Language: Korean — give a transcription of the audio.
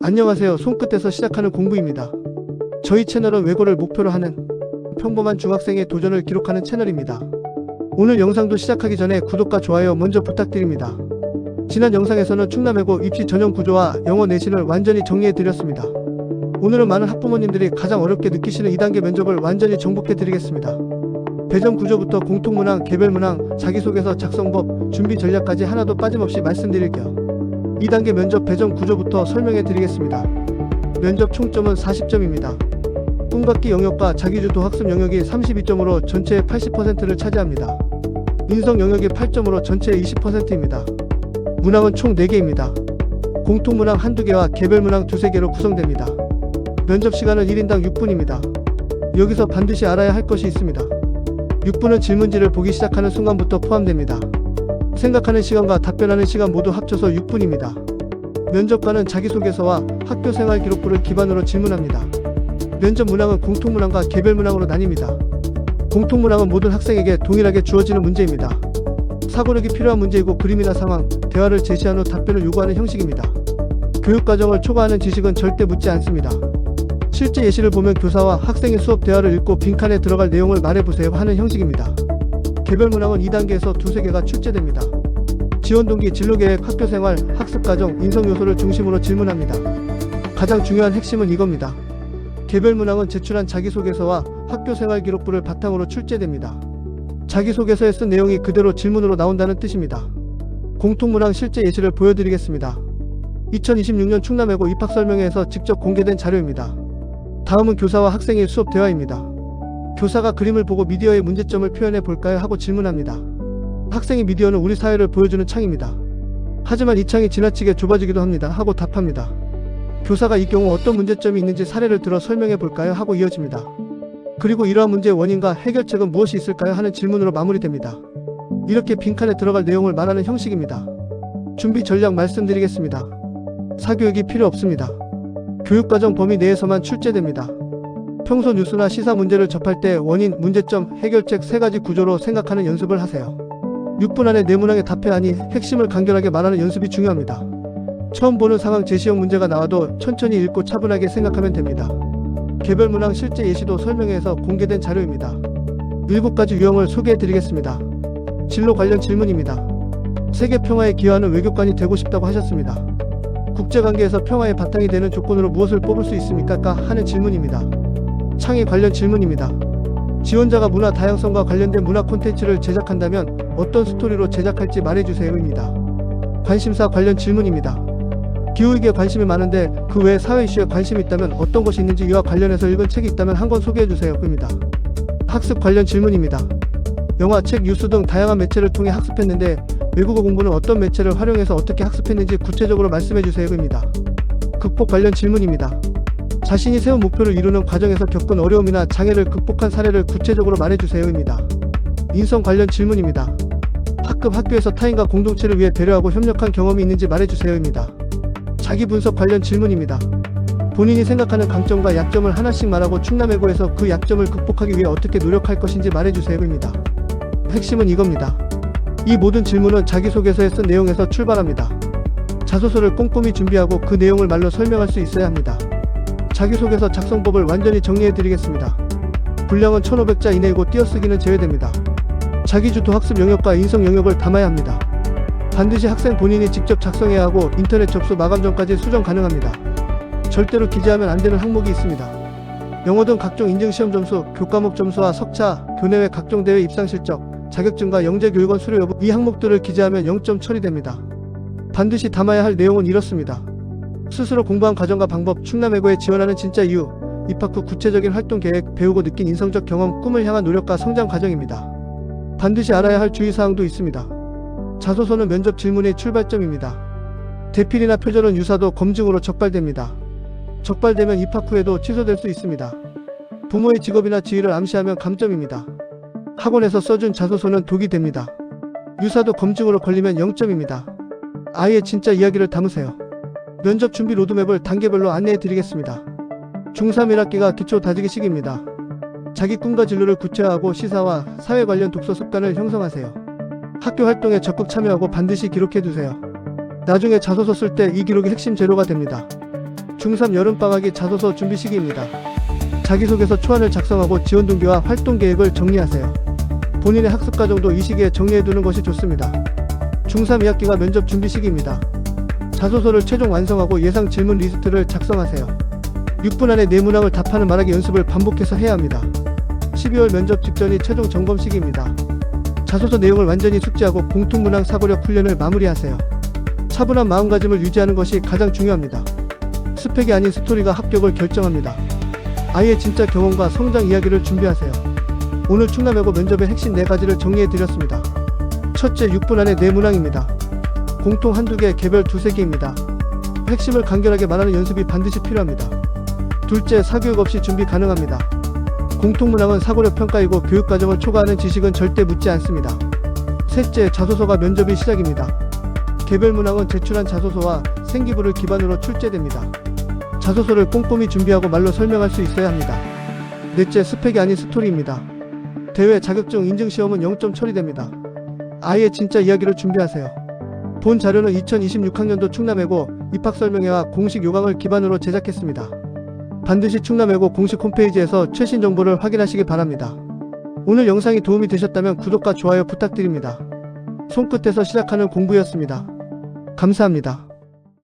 안녕하세요. 손끝에서 시작하는 공부입니다. 저희 채널은 외고를 목표로 하는 평범한 중학생의 도전을 기록하는 채널입니다. 오늘 영상도 시작하기 전에 구독과 좋아요 먼저 부탁드립니다. 지난 영상에서는 충남외고 입시 전형 구조와 영어 내신을 완전히 정리해드렸습니다. 오늘은 많은 학부모님들이 가장 어렵게 느끼시는 2단계 면접을 완전히 정복해드리겠습니다. 배점 구조부터 공통문항, 개별문항, 자기소개서 작성법, 준비 전략까지 하나도 빠짐없이 말씀드릴게요. 2단계 면접 배점 구조부터 설명해드리겠습니다. 면접 총점은 40점입니다. 꿈갖기 영역과 자기주도 학습 영역이 32점으로 전체의 80%를 차지합니다. 인성 영역이 8점으로 전체의 20%입니다. 문항은 총 4개입니다. 공통문항 1~2개와 개별문항 2~3개로 구성됩니다. 면접 시간은 1인당 6분입니다. 여기서 반드시 알아야 할 것이 있습니다. 6분은 질문지를 보기 시작하는 순간부터 포함됩니다. 생각하는 시간과 답변하는 시간 모두 합쳐서 6분입니다. 면접관은 자기소개서와 학교생활 기록부를 기반으로 질문합니다. 면접 문항은 공통문항과 개별문항으로 나뉩니다. 공통문항은 모든 학생에게 동일하게 주어지는 문제입니다. 사고력이 필요한 문제이고 그림이나 상황, 대화를 제시한 후 답변을 요구하는 형식입니다. 교육과정을 초과하는 지식은 절대 묻지 않습니다. 실제 예시를 보면 교사와 학생의 수업 대화를 읽고 빈칸에 들어갈 내용을 말해보세요 하는 형식입니다. 개별문항은 2단계에서 2~3개가 출제됩니다. 지원동기, 진로계획, 학교생활, 학습과정, 인성요소를 중심으로 질문합니다. 가장 중요한 핵심은 이겁니다. 개별문항은 제출한 자기소개서와 학교생활 기록부를 바탕으로 출제됩니다. 자기소개서에 쓴 내용이 그대로 질문으로 나온다는 뜻입니다. 공통문항 실제 예시를 보여드리겠습니다. 2026년 충남외고 입학설명회에서 직접 공개된 자료입니다. 다음은 교사와 학생의 수업 대화입니다. 교사가 그림을 보고 미디어의 문제점을 표현해 볼까요? 하고 질문합니다. 학생이 미디어는 우리 사회를 보여주는 창입니다. 하지만 이 창이 지나치게 좁아지기도 합니다. 하고 답합니다. 교사가 이 경우 어떤 문제점이 있는지 사례를 들어 설명해 볼까요? 하고 이어집니다. 그리고 이러한 문제의 원인과 해결책은 무엇이 있을까요? 하는 질문으로 마무리됩니다. 이렇게 빈칸에 들어갈 내용을 말하는 형식입니다. 준비 전략 말씀드리겠습니다. 사교육이 필요 없습니다. 교육과정 범위 내에서만 출제됩니다. 평소 뉴스나 시사 문제를 접할 때 원인, 문제점, 해결책 3가지 구조로 생각하는 연습을 하세요. 6분 안에 내 문항에 답해야 하니 핵심을 간결하게 말하는 연습이 중요합니다. 처음 보는 상황 제시형 문제가 나와도 천천히 읽고 차분하게 생각하면 됩니다. 개별문항 실제 예시도 설명회에서 공개된 자료입니다. 7가지 유형을 소개해드리겠습니다. 진로 관련 질문입니다. 세계 평화에 기여하는 외교관이 되고 싶다고 하셨습니다. 국제관계에서 평화의 바탕이 되는 조건으로 무엇을 뽑을 수 있습니까? 하는 질문입니다. 창의 관련 질문입니다. 지원자가 문화 다양성과 관련된 문화 콘텐츠를 제작한다면 어떤 스토리로 제작할지 말해주세요입니다. 관심사 관련 질문입니다. 기후위기에 관심이 많은데 그 외 사회 이슈에 관심이 있다면 어떤 것이 있는지 이와 관련해서 읽은 책이 있다면 한 권 소개해주세요입니다. 학습 관련 질문입니다. 영화, 책, 뉴스 등 다양한 매체를 통해 학습했는데 외국어 공부는 어떤 매체를 활용해서 어떻게 학습했는지 구체적으로 말씀해주세요입니다. 극복 관련 질문입니다. 자신이 세운 목표를 이루는 과정에서 겪은 어려움이나 장애를 극복한 사례를 구체적으로 말해주세요입니다. 인성 관련 질문입니다. 학교에서 타인과 공동체를 위해 배려하고 협력한 경험이 있는지 말해주세요입니다. 자기 분석 관련 질문입니다. 본인이 생각하는 강점과 약점을 하나씩 말하고 충남외고에서 그 약점을 극복하기 위해 어떻게 노력할 것인지 말해주세요입니다. 핵심은 이겁니다. 이 모든 질문은 자기소개서에 쓴 내용에서 출발합니다. 자소서를 꼼꼼히 준비하고 그 내용을 말로 설명할 수 있어야 합니다. 자기소개서 작성법을 완전히 정리해드리겠습니다. 분량은 1500자 이내이고 띄어쓰기는 제외됩니다. 자기주도 학습 영역과 인성 영역을 담아야 합니다. 반드시 학생 본인이 직접 작성해야 하고 인터넷 접수 마감 전까지 수정 가능합니다. 절대로 기재하면 안 되는 항목이 있습니다. 영어 등 각종 인증시험 점수, 교과목 점수와 석차, 교내외 각종 대회 입상 실적, 자격증과 영재교육원 수료 여부, 이 항목들을 기재하면 0점 처리됩니다. 반드시 담아야 할 내용은 이렇습니다. 스스로 공부한 과정과 방법, 충남외고에 지원하는 진짜 이유, 입학 후 구체적인 활동 계획, 배우고 느낀 인성적 경험, 꿈을 향한 노력과 성장 과정입니다. 반드시 알아야 할 주의사항도 있습니다. 자소서는 면접 질문의 출발점입니다. 대필이나 표절은 유사도 검증으로 적발됩니다. 적발되면 입학 후에도 취소될 수 있습니다. 부모의 직업이나 지위를 암시하면 감점입니다. 학원에서 써준 자소서는 독이 됩니다. 유사도 검증으로 걸리면 0점입니다. 아이의 진짜 이야기를 담으세요. 면접 준비 로드맵을 단계별로 안내해 드리겠습니다. 중3 1학기가 기초 다지기 시기입니다. 자기 꿈과 진로를 구체화하고 시사와 사회 관련 독서 습관을 형성하세요. 학교 활동에 적극 참여하고 반드시 기록해두세요. 나중에 자소서 쓸 때 이 기록이 핵심 재료가 됩니다. 중3 여름방학이 자소서 준비 시기입니다. 자기소개서 초안을 작성하고 지원 동기와 활동 계획을 정리하세요. 본인의 학습 과정도 이 시기에 정리해두는 것이 좋습니다. 중3 2학기가 면접 준비 시기입니다. 자소서를 최종 완성하고 예상 질문 리스트를 작성하세요. 6분 안에 네 문항을 답하는 말하기 연습을 반복해서 해야 합니다. 12월 면접 직전이 최종 점검 시기입니다. 자소서 내용을 완전히 숙지하고 공통문항 사고력 훈련을 마무리하세요. 차분한 마음가짐을 유지하는 것이 가장 중요합니다. 스펙이 아닌 스토리가 합격을 결정합니다. 아이의 진짜 경험과 성장 이야기를 준비하세요. 오늘 충남외고 면접의 핵심 4가지를 정리해드렸습니다. 첫째, 6분 안에 네 문항입니다. 공통 한두 개, 개별 두세 개입니다. 핵심을 간결하게 말하는 연습이 반드시 필요합니다. 둘째, 사교육 없이 준비 가능합니다. 공통문항은 사고력 평가이고 교육과정을 초과하는 지식은 절대 묻지 않습니다. 셋째, 자소서가 면접이 시작입니다. 개별 문항은 제출한 자소서와 생기부를 기반으로 출제됩니다. 자소서를 꼼꼼히 준비하고 말로 설명할 수 있어야 합니다. 넷째, 스펙이 아닌 스토리입니다. 대외 자격증 인증 시험은 0점 처리됩니다. 아이의 진짜 이야기를 준비하세요. 본 자료는 2026학년도 충남외고 입학설명회와 공식 요강을 기반으로 제작했습니다. 반드시 충남외고 공식 홈페이지에서 최신 정보를 확인하시기 바랍니다. 오늘 영상이 도움이 되셨다면 구독과 좋아요 부탁드립니다. 손끝에서 시작하는 공부였습니다. 감사합니다.